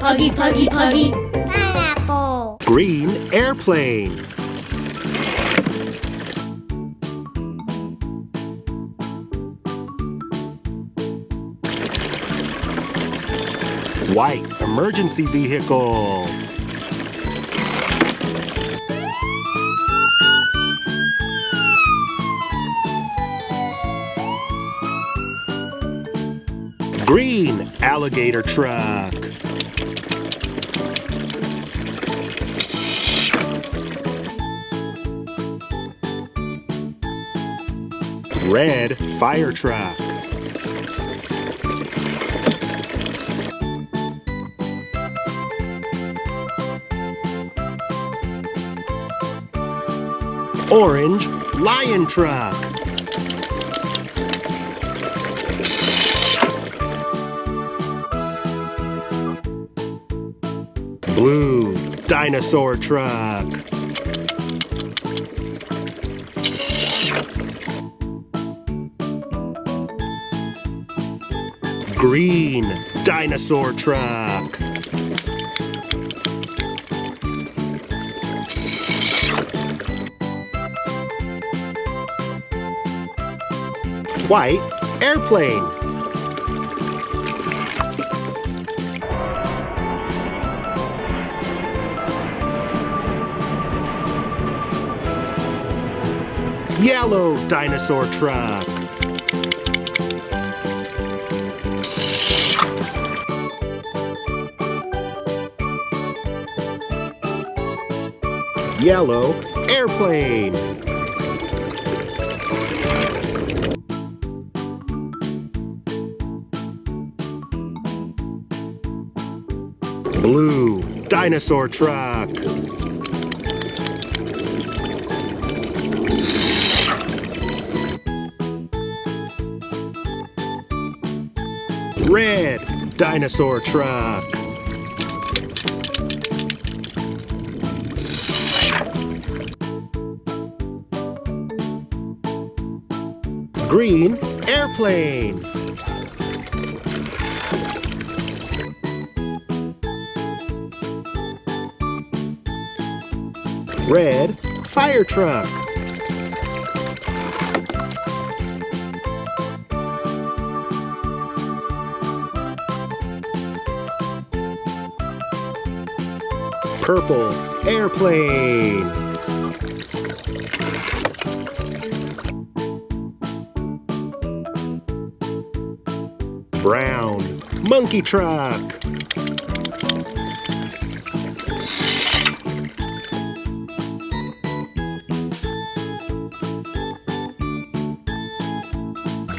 Puggy, Puggy, Puggy. Pineapple. Green airplane. White emergency vehicle. Green alligator truck. Red fire truck. Orange lion truck. Blue dinosaur truck. Green dinosaur truck. White airplane. Yellow dinosaur truck. Yellow airplane. Blue dinosaur truck. Red dinosaur truck. Green airplane. Red fire truck. Purple airplane. Brown monkey truck.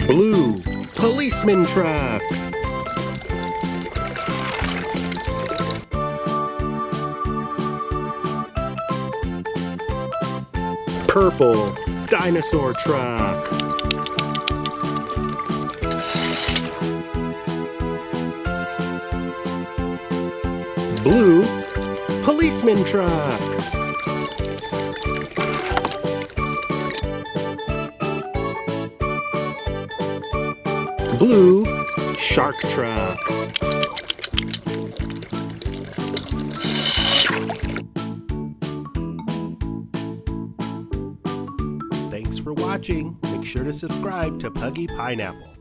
Blue policeman truck. Purple dinosaur truck. Blue policeman truck. Blue shark truck. Thanks for watching. Make sure to subscribe to Puggy Pineapple.